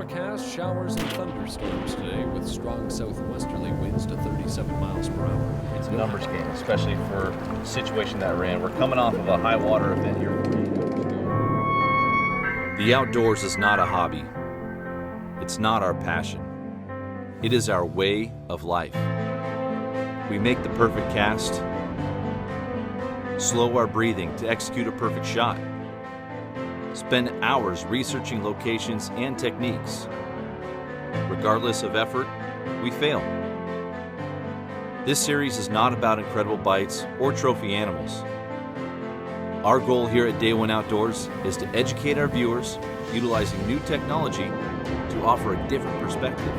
forecast, showers and thunderstorms today with strong southwesterly winds to 37 miles per hour. It's a numbers game, especially for the situation that we're in. We're coming off of a high water event here. The outdoors is not a hobby. It's not our passion. It is our way of life. We make the perfect cast, slow our breathing to execute a perfect shot, spend hours researching locations and techniques. Regardless of effort, we fail. This series is not about incredible bites or trophy animals. Our goal here at Day One Outdoors is to educate our viewers utilizing new technology to offer a different perspective.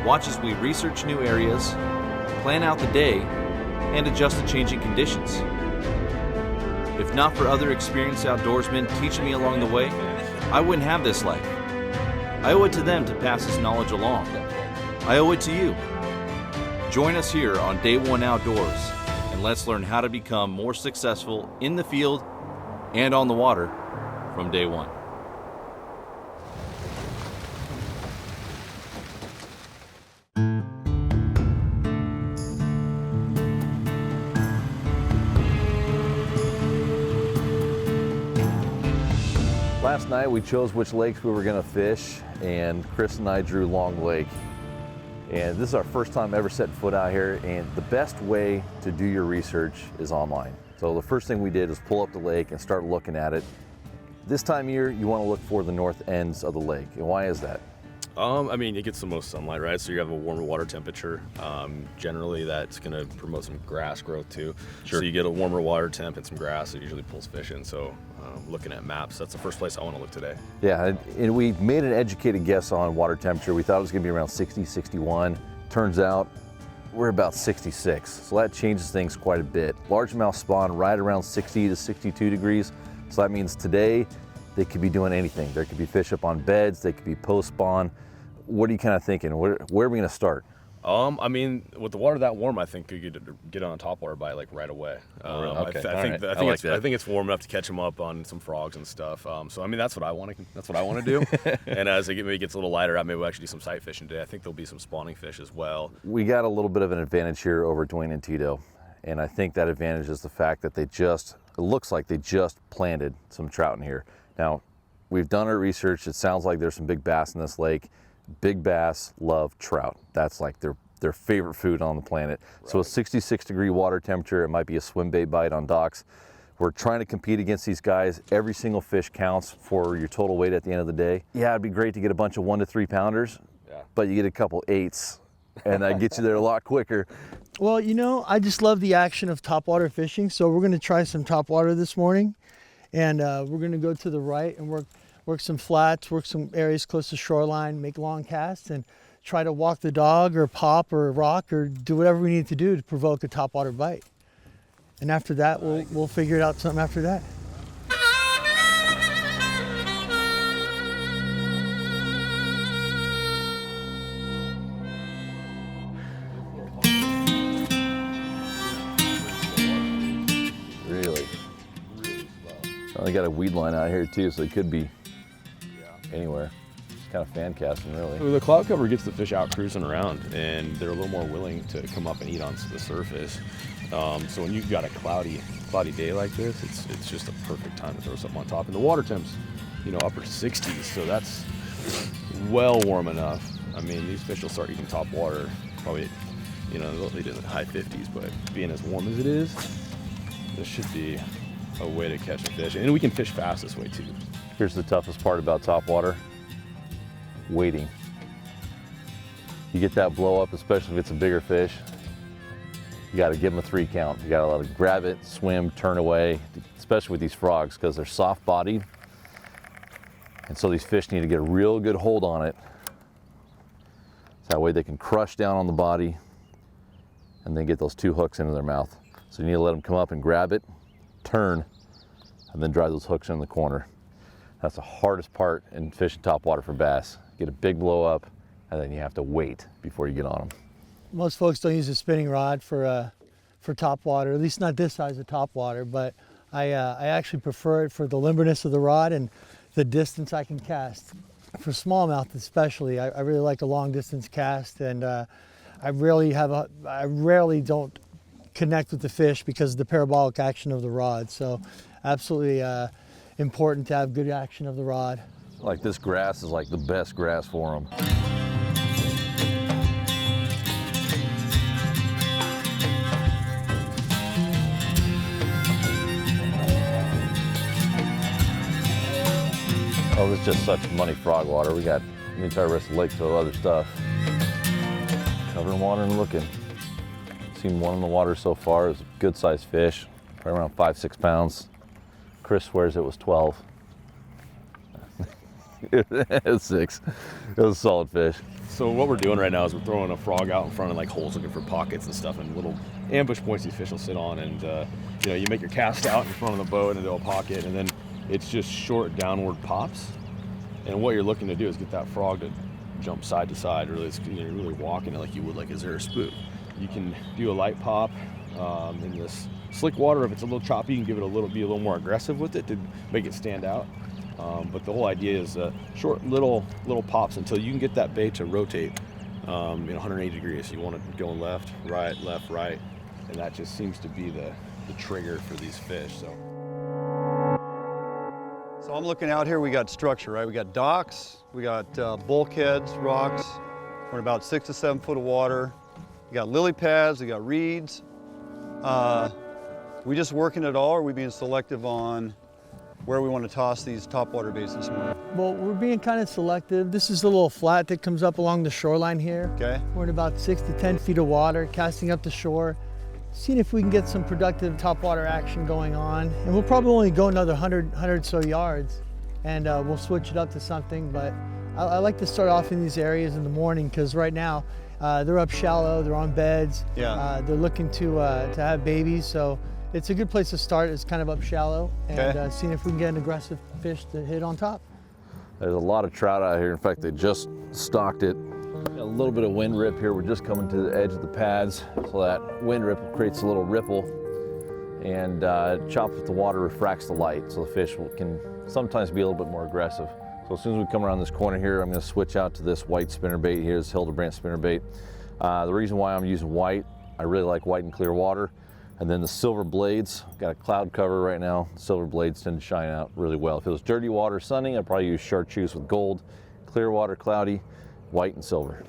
Watch as we research new areas, plan out the day, and adjust to changing conditions. If not for other experienced outdoorsmen teaching me along the way, I wouldn't have this life. I owe it to them to pass this knowledge along. I owe it to you. Join us here on Day One Outdoors, and let's learn how to become more successful in the field and on the water from day one. Last night we chose which lakes we were going to fish, and Chris and I drew Long Lake. And this is our first time ever setting foot out here, and the best way to do your research is online. So the first thing we did was pull up the lake and start looking at it. This time of year, you want to look for the north ends of the lake. And why is that? I mean, it gets the most sunlight, right? So you have a warmer water temperature. Generally, that's going to promote some grass growth too. Sure. So you get a warmer water temp and some grass, it usually pulls fish in. So looking at maps, that's the first place I want to look today. Yeah, and we made an educated guess on water temperature. We thought it was going to be around 60, 61. Turns out we're about 66. So that changes things quite a bit. Largemouth spawn right around 60 to 62 degrees. So that means today they could be doing anything. There could be fish up on beds, they could be post spawn. What are you kind of thinking? Where are we going to start? I mean, with the water that warm, I think you could get on a topwater bite like right away. Okay. I think it's warm enough to catch them up on some frogs and stuff. So I mean, that's what I want to do. And as maybe gets a little lighter out, maybe we'll actually do some sight fishing today. I think there'll be some spawning fish as well. We got a little bit of an advantage here over Dwayne and Tito, and I think that advantage is the fact that it looks like they just planted some trout in here. Now, we've done our research. It sounds like there's some big bass in this lake. Big bass love trout. That's like their favorite food on the planet. Right. So a 66-degree water temperature, it might be a swim bait bite on docks. We're trying to compete against these guys. Every single fish counts for your total weight at the end of the day. Yeah, it'd be great to get a bunch of 1 to 3 pounders, but you get a couple 8s, and that gets you there a lot quicker. Well, you know, I just love the action of topwater fishing, so we're gonna try some topwater this morning, and we're gonna go to the right and work some flats, work some areas close to shoreline, make long casts, and try to walk the dog or pop or rock or do whatever we need to do to provoke a topwater bite. And after that, we'll figure it out something after that. Really slow. They got a weed line out here too, so it could be anywhere. It's kind of fan casting, really. The cloud cover gets the fish out cruising around, and they're a little more willing to come up and eat on the surface. So when you've got a cloudy day like this, it's just a perfect time to throw something on top. And the water temp's, upper 60s, so that's well warm enough. I mean, these fish will start eating top water probably, they'll eat in the high 50s, but being as warm as it is, this should be a way to catch a fish. And we can fish fast this way too. Here's the toughest part about topwater: waiting. You get that blow up, especially if it's a bigger fish, you got to give them a 3 count. You got to let it grab it, swim, turn away, especially with these frogs because they're soft bodied. And so these fish need to get a real good hold on it. That way they can crush down on the body and then get those 2 hooks into their mouth. So you need to let them come up and grab it, turn, and then drive those hooks in the corner. That's the hardest part in fishing topwater for bass. Get a big blow up, and then you have to wait before you get on them. Most folks don't use a spinning rod for topwater, at least not this size of topwater, but I actually prefer it for the limberness of the rod and the distance I can cast. for smallmouth especially, I really like a long distance cast, and I rarely don't connect with the fish because of the parabolic action of the rod. So absolutely important to have good action of the rod. Like this grass is like the best grass for them. Oh, this is just such money frog water. We got the entire rest of the lake full of other stuff. Covering water and looking. Seen one in the water so far. It's a good sized fish, probably around 5-6 pounds. Chris swears it was 12. It's 6. It was a solid fish. So what we're doing right now is we're throwing a frog out in front of like holes looking for pockets and stuff and little ambush points these fish will sit on, and you know, you make your cast out in front of the boat into a pocket, and then it's just short downward pops. And what you're looking to do is get that frog to jump side to side. Really, it's, you're really walking it like you would like is there a spook. You can do a light pop in this slick water. If it's a little choppy, you can give it be a little more aggressive with it to make it stand out. But the whole idea is short little pops until you can get that bait to rotate 180 degrees. You want it going left, right, and that just seems to be the trigger for these fish. So I'm looking out here, we got structure, right? We got docks, we got bulkheads, rocks. We're in about 6 to 7 foot of water. We got lily pads, we got reeds. We just working it all, or are we being selective on where we want to toss these topwater baits this morning? Well, we're being kind of selective. This is a little flat that comes up along the shoreline here. Okay. We're in about 6 to 10 feet of water, casting up the shore, seeing if we can get some productive topwater action going on. And we'll probably only go another 100 so yards, and we'll switch it up to something. But I like to start off in these areas in the morning because right now they're up shallow, they're on beds, Yeah. they're looking to have babies. So it's a good place to start. It's kind of up shallow, and Okay. seeing if we can get an aggressive fish to hit on top. There's a lot of trout out here. In fact, they just stocked it. A little bit of wind rip here. We're just coming to the edge of the pads, so that wind ripple creates a little ripple, and chops with the water, refracts the light, so the fish can sometimes be a little bit more aggressive. So as soon as we come around this corner here, I'm going to switch out to this white spinnerbait here, this Hildebrandt spinnerbait. The reason why I'm using white, I really like white and clear water. And then the silver blades, got a cloud cover right now. Silver blades tend to shine out really well. If it was dirty water, sunny, I'd probably use chartreuse with gold. Clear water, cloudy, white and silver.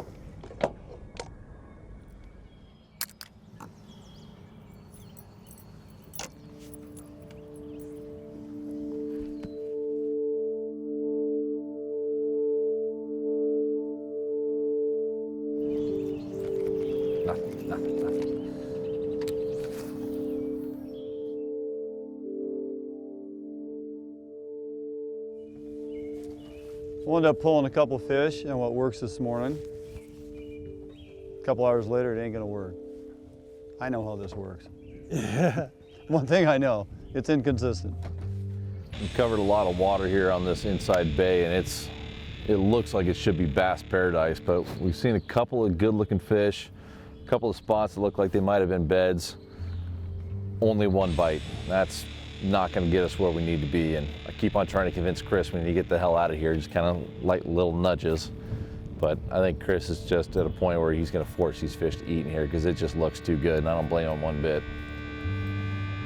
We'll end up pulling a couple fish and what works this morning. A couple hours later, it ain't gonna work. I know how this works. One thing I know, it's inconsistent. We've covered a lot of water here on this inside bay, and it looks like it should be bass paradise, but we've seen a couple of good looking fish, a couple of spots that look like they might have been beds. Only one bite. That's not going to get us where we need to be, and I keep on trying to convince Chris we need to get the hell out of here, just kind of light little nudges. But I think Chris is just at a point where he's going to force these fish to eat in here because it just looks too good, and I don't blame him one bit.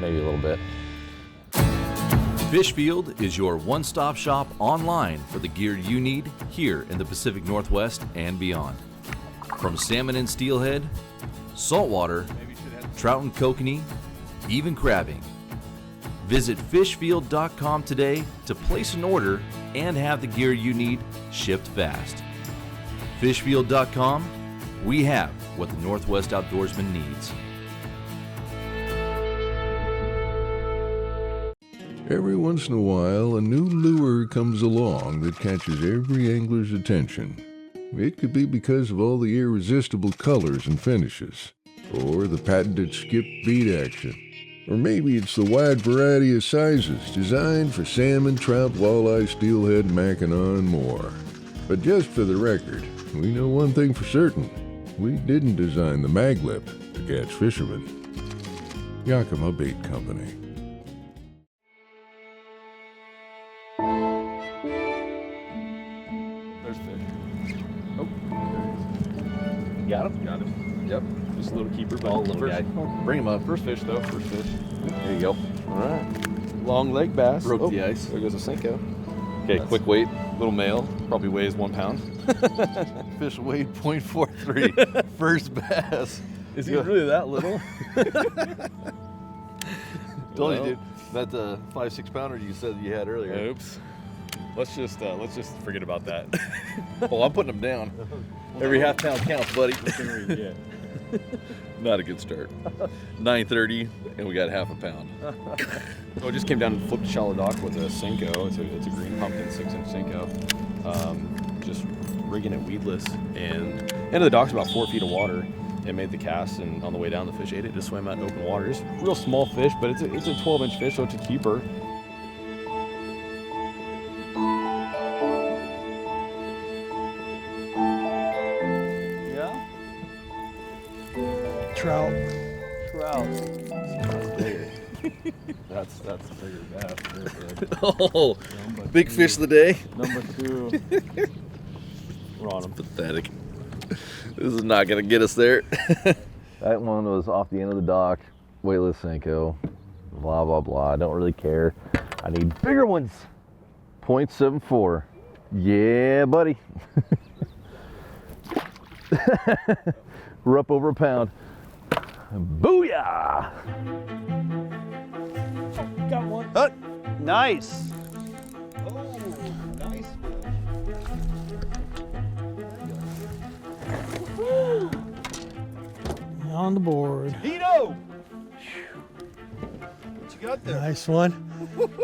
Maybe a little bit. Fishfield is your one-stop shop online for the gear you need here in the Pacific Northwest and beyond. From salmon and steelhead, saltwater, trout and kokanee, even crabbing. Visit fishfield.com today to place an order and have the gear you need shipped fast. Fishfield.com, we have what the Northwest outdoorsman needs. Every once in a while, a new lure comes along that catches every angler's attention. It could be because of all the irresistible colors and finishes, or the patented skip beat action. Or maybe it's the wide variety of sizes designed for salmon, trout, walleye, steelhead, mackinaw, and more. But just for the record, we know one thing for certain. We didn't design the maglip to catch fishermen. Yakima Bait Company. Just a little keeper, but Oh, little first, guy. Bring him up. First fish though, first fish. There you go. All right. Long leg bass. Broke the ice. There goes a Senko. Okay, That's- quick weight. Little male, probably weighs 1 pound. Fish weighed 0.43. First bass. Is he really that little? Told Well. you, dude. That 5-6 pounder you said you had earlier. Oops. Let's just forget about that. Oh, I'm putting them down. Every half pound counts, buddy. Yeah. Not a good start. 9:30, and we got half a pound. So I just came down and flipped a shallow dock with a Senko. It's a green pumpkin 6-inch Senko. Just rigging it weedless, and end of the dock's about 4 feet of water. It made the cast, and on the way down, the fish ate it. Just swam out in open water. Just real small fish, but it's a 12-inch fish, so it's a keeper. Yeah? Trout. Trout. That's a bigger bass. Oh, big fish of the day. Number 2. We're on him. Pathetic. This is not going to get us there. That one was off the end of the dock. Weightless Senko. Blah, blah, blah. I don't really care. I need bigger ones. 0.74. Yeah, buddy. We're up over a pound. Booyah! Got one. Nice. Oh, nice On the board. Hito! What you got there? Nice one.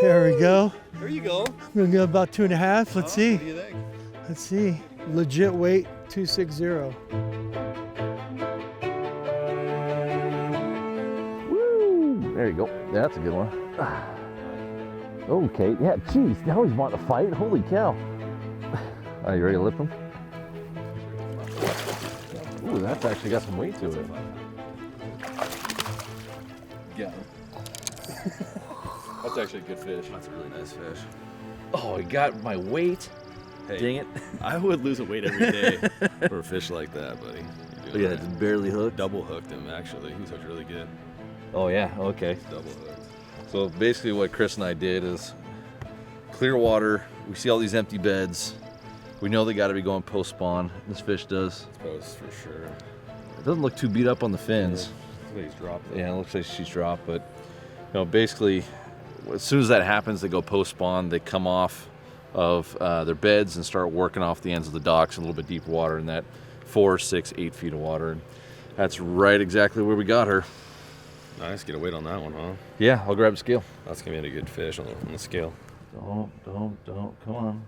There we go. There you go. I'm gonna go about 2.5. Let's see. What do you think? Let's see. Legit weight 260. Woo! There you go. That's a good one. Okay, yeah, geez, now he's wanting to fight. Holy cow. Are you ready to lift him? Ooh, that's actually got some weight to it. Yeah. That's actually a good fish. That's a really nice fish. Oh, he got my weight. Hey, Dang it. I would lose a weight every day for a fish like that, buddy. You're doing Yeah, right. it's barely hooked. Double hooked him, actually. He was hooked really good. Oh, yeah, okay. Double hooked. So basically what Chris and I did is clear water. We see all these empty beds. We know they got to be going post-spawn. This fish does. It's post for sure. It doesn't look too beat up on the fins. He's dropped it. Yeah, it looks like she's dropped, but basically, as soon as that happens, they go post-spawn. They come off of their beds and start working off the ends of the docks in a little bit deeper water in that 4, 6, 8 feet of water. And that's right exactly where we got her. Nice. Get a weight on that one, huh? Yeah, I'll grab a scale. That's going to be a good fish on the scale. Don't. Come on.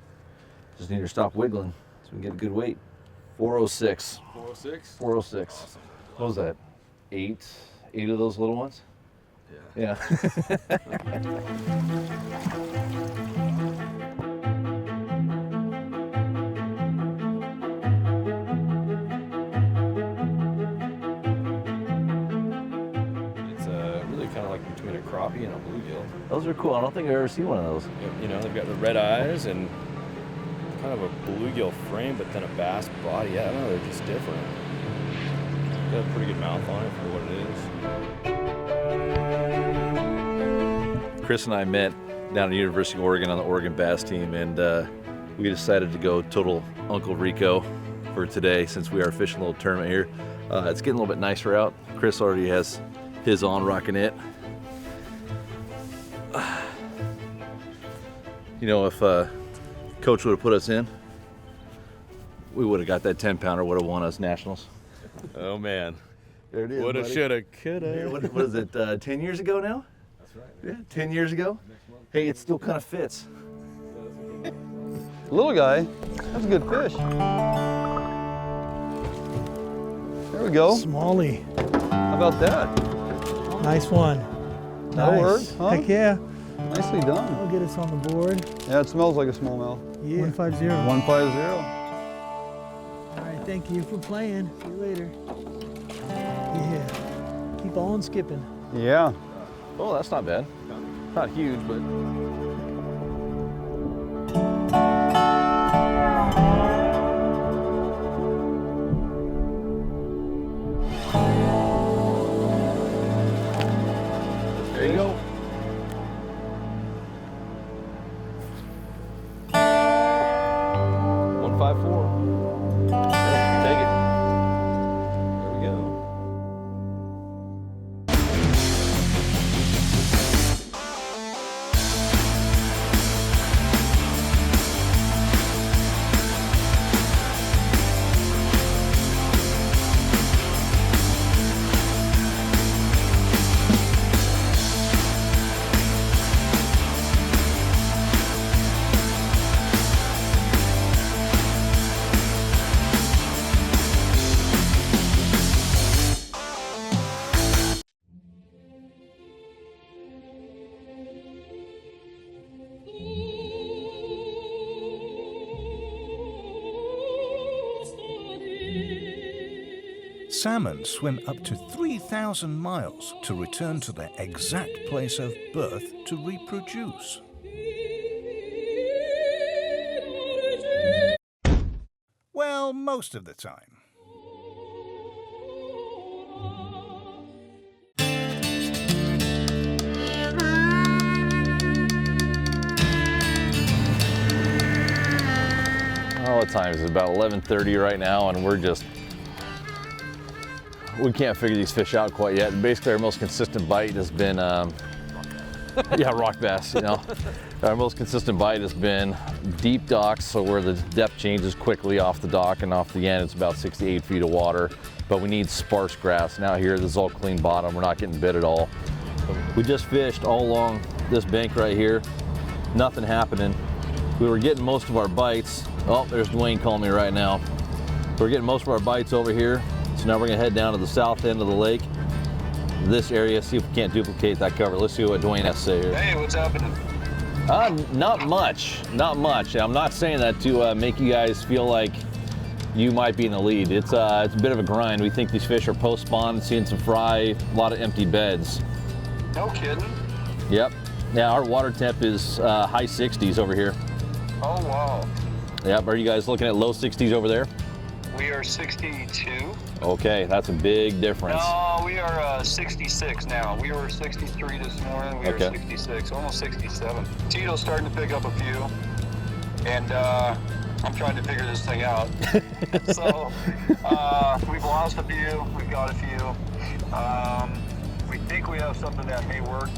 Just need her to stop wiggling so we can get a good weight. 406. 406? 406. Awesome. What was that? 8 of those little ones? Yeah. It's really kind of like between a crappie and a bluegill. Those are cool. I don't think I've ever seen one of those. You know, they've got the red eyes and kind of a bluegill frame, but then a bass body. I don't know, they're just different. Got a pretty good mouth on it for what it is. Chris and I met down at University of Oregon on the Oregon bass team, and we decided to go total Uncle Rico for today since we are fishing a little tournament here. It's getting a little bit nicer out. Chris already has his on, rocking it. You know, if Coach would have put us in, we would have got that 10-pounder, would have won us nationals. Oh, man. There it is. Woulda, buddy. shoulda, coulda. What is it, 10 years ago now? That's right. Yeah, 10 years ago. Hey, it still kind of fits. Little guy. That's a good fish. There we go. Smalley. How about that? Nice one. That'll Nice. work, huh? Heck yeah. Nicely done. I'll get us on the board. Yeah, it smells like a smallmouth. Yeah. 150. 150. All right, thank you for playing. See you later. Yeah. Keep on skipping. Yeah. Oh, that's not bad. Not huge, but. salmon swim up to 3,000 miles to return to their exact place of birth to reproduce. Well, most of the time. What time is it? About 11:30 right now, and we can't figure these fish out quite yet. Basically, our most consistent bite has been, yeah, rock bass, you know. Our most consistent bite has been deep docks, so where the depth changes quickly off the dock and off the end, it's about 6 to 8 feet of water. But we need sparse grass. Now here, this is all clean bottom. We're not getting bit at all. We just fished all along this bank right here. Nothing happening. We were getting most of our bites. Oh, there's Dwayne calling me right now. We're getting most of our bites over here. So now we're gonna head down to the south end of the lake, this area, see if we can't duplicate that cover. Let's see what Dwayne has to say here. Hey, what's happening? Not much, not much. I'm not saying that to make you guys feel like you might be in the lead. It's a bit of a grind. We think these fish are post-spawn, seeing some fry, a lot of empty beds. No kidding? Yep. Yeah, our water temp is high 60s over here. Oh, wow. Yep, are you guys looking at low 60s over there? We are 62. Okay, that's a big difference. No, we are 66 now. We were 63 this morning. We are 66, almost 67. Tito's starting to pick up a few, and I'm trying to figure this thing out. So we've lost a few. We've got a few. We think we have something that may work.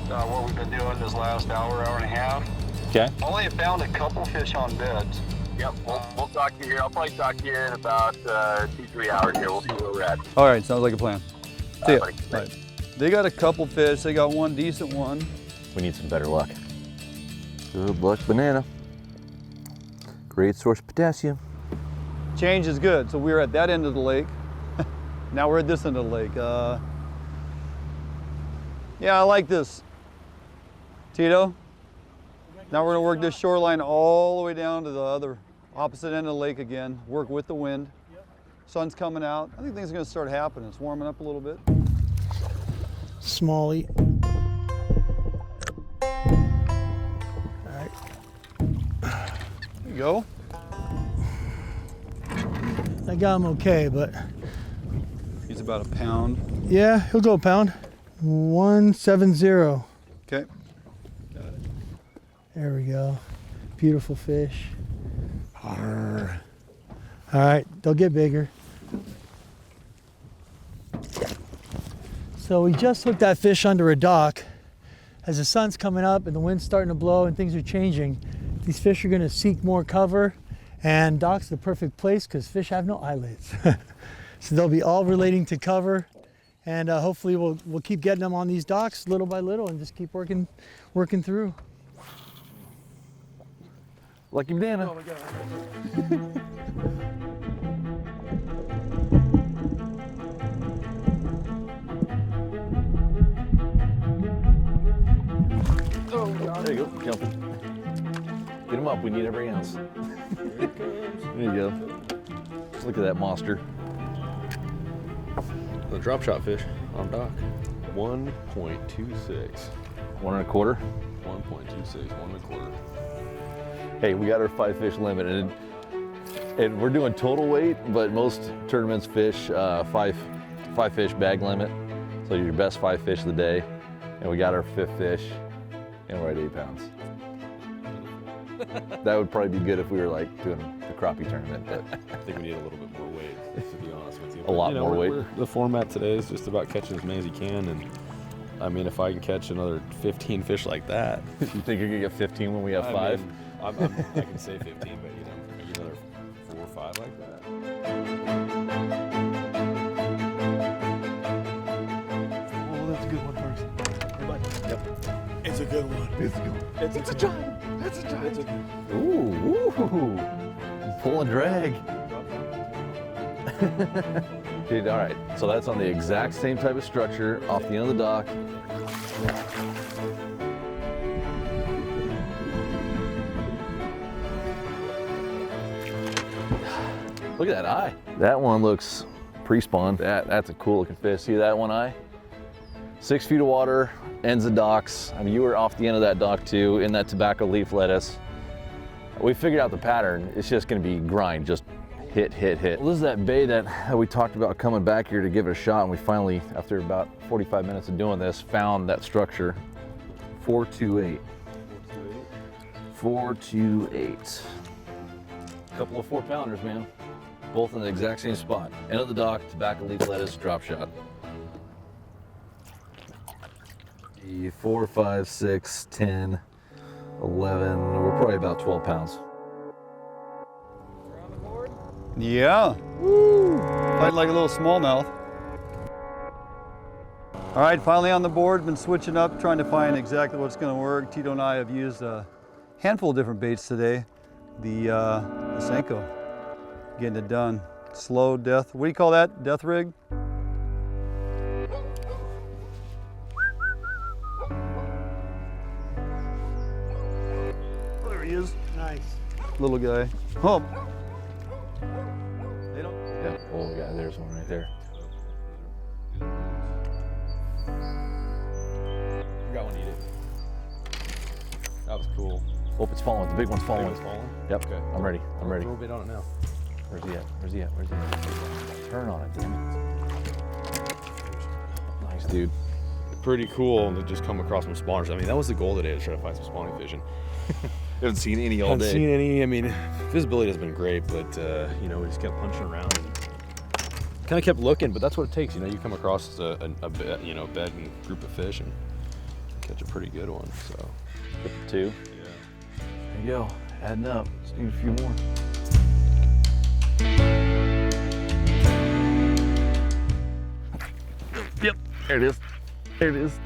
What we've been doing this last hour and a half. Okay. Only found a couple fish on beds. Yep, we'll talk to you here. I'll probably talk to you in about 2-3 hours here. We'll see where we're at. All right, sounds like a plan. See ya. buddy. Right. They got a couple fish. They got one decent one. We need some better luck. Good luck, banana. Great source of potassium. Change is good. So we were at that end of the lake. Now we're at this end of the lake. Yeah, I like this. Tito? Now we're gonna work this shoreline all the way down to the other opposite end of the lake again, work with the wind. Yep. Sun's coming out. I think things are gonna start happening. It's warming up a little bit. Smallie. All right. There you go. I got him okay, but. He's about a pound. Yeah, he'll go a pound. 170. Okay. There we go. Beautiful fish. Arr. All right, they'll get bigger. So we just hooked that fish under a dock. As the sun's coming up and the wind's starting to blow and things are changing, these fish are gonna seek more cover, and dock's the perfect place because fish have no eyelids. So they'll be all relating to cover, and hopefully we'll keep getting them on these docks little by little and just keep working through. Lucky banana. Oh my God. There you go, jumping. Get him up, we need every ounce. There you go. Look at that monster. The drop shot fish on dock. 1.26. 1 1/4. 1.26, 1 1/4. Hey, we got our 5 fish limit, and we're doing total weight, but most tournaments fish 5 fish bag limit. So your best 5 fish of the day, and we got our 5th fish, and we're at 8 pounds. That would probably be good if we were like doing the crappie tournament, but I think we need a little bit more weight, to be honest with you. A lot more weight. The format today is just about catching as many as you can, and I mean, if I can catch another 15 fish like that. You think you're gonna get 15 when we have 5? Mean, I can say 15, but you know, maybe another 4 or 5 like that. Oh, that's a good one, Parks. Hey, bud. Yep. It's a good one. It's a good one. It's a giant. It's a giant. Ooh, pull and drag. Dude, all right, so that's on the exact same type of structure off the end of the dock. Look at that eye. That one looks pre-spawn. That's a cool looking fish. See that one eye? 6 feet of water, ends of docks. I mean, you were off the end of that dock too, in that tobacco leaf lettuce. We figured out the pattern. It's just gonna be grind, just hit, hit, hit. Well, this is that bay that we talked about coming back here to give it a shot, and we finally, after about 45 minutes of doing this, found that structure. 428. 428. Couple of 4-pounders, man. Both in the exact same spot. End of the dock, tobacco leaf lettuce, drop shot. 4, 5, 6, 10, 11. We're probably about 12 pounds. Yeah. Woo! Fight like a little smallmouth. All right, finally on the board. Been switching up, trying to find exactly what's going to work. Tito and I have used a handful of different baits today. The Senko, getting it done. Slow death. What do you call that? Death rig? There he is. Nice. Little guy. Oh. Yeah, oh yeah, there's one right there. I got one eat it. That was cool. Oh, it's falling. The big one's falling. Big one's falling? Yep. Okay. I'm ready. I'm ready. Throw a bait on it now. Where's he at? Where's he at? Where's he at? Turn on it, damn it. Nice, dude. Pretty cool to just come across some spawners. I mean, that was the goal today, to try to find some spawning fish. And Haven't seen any all haven't day. seen any. I mean, visibility has been great, but you know, we just kept punching around and kind of kept looking. But that's what it takes. You know, you come across a bed and group of fish and catch a pretty good one. So 2. yeah. There you go. Adding up. Just need a few more. Yep. There it is. There it is.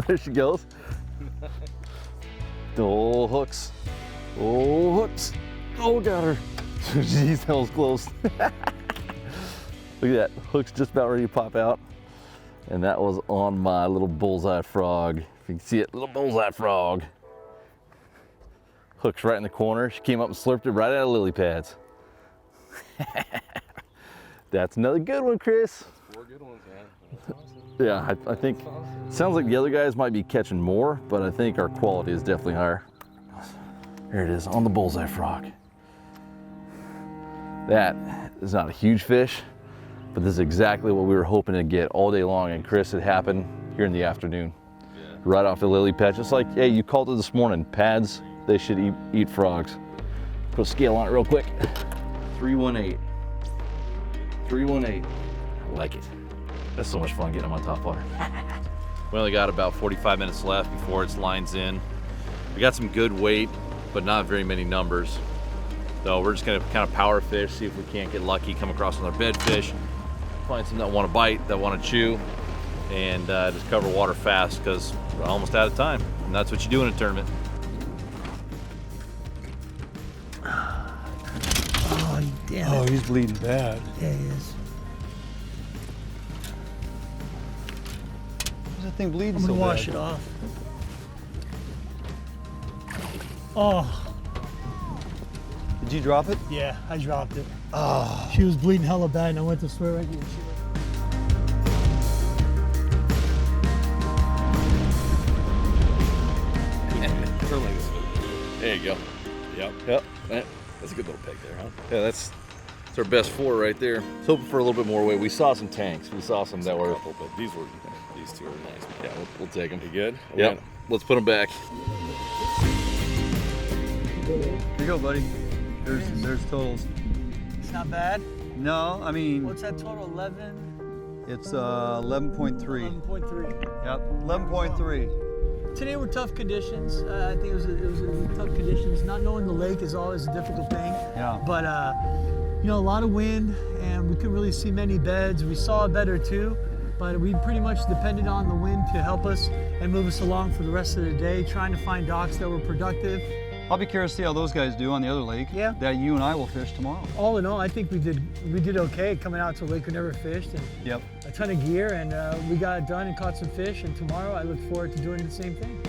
There she goes. Oh, hooks. Oh, hooks. Oh, got her. Jeez, that was close. Look at that. Hook's just about ready to pop out. And that was on my little bullseye frog. If you can see it, little bullseye frog. Hook's right in the corner. She came up and slurped it right out of lily pads. That's another good one, Chris. 4 good ones, man. Yeah, I think, sounds like the other guys might be catching more, but I think our quality is definitely higher. There it is, on the bullseye frog. That is not a huge fish, but this is exactly what we were hoping to get all day long, and Chris, it happened here in the afternoon. Yeah. Right off the lily pad, just like, hey, you called it this morning, pads, they should eat frogs. Put a scale on it real quick. 318. 318. I like it. That's so much fun getting them on top water. We only got about 45 minutes left before it's lines in. We got some good weight, but not very many numbers. So we're just gonna kind of power fish, see if we can't get lucky, come across another bed fish, find some that want to bite, that want to chew, and just cover water fast because we're almost out of time. And that's what you do in a tournament. Oh, damn Oh, it. he's bleeding bad. Yeah, he is. Why's that thing bleeding I'm so gonna bad? wash it off. Oh, Did you drop it? yeah, I dropped it. Oh. She was bleeding hella bad, and I went to swear right here. There you go. Yep. Yep. That's a good little peg there, huh? Yeah, that's our best 4 right there. I was hoping for a little bit more weight. We saw some tanks. We saw some that were. Couple, but these 2 are nice. Yeah, we'll take them. You good? Yep. Let's put them back. Here you go, buddy. There's totals. It's not bad. No, I mean, What's that total? 11? it's 11.3. 11.3. Yep, 11.3. Today were tough conditions. I think it was tough conditions. Not knowing the lake is always a difficult thing. Yeah. But you know, a lot of wind, and we couldn't really see many beds. We saw a bed or two, but we pretty much depended on the wind to help us and move us along for the rest of the day, trying to find docks that were productive. I'll be curious to see how those guys do on the other lake. Yeah. That you and I will fish tomorrow. All in all, I think we did okay coming out to a lake we never fished, and Yep. a ton of gear, and we got it done and caught some fish. And tomorrow, I look forward to doing the same thing.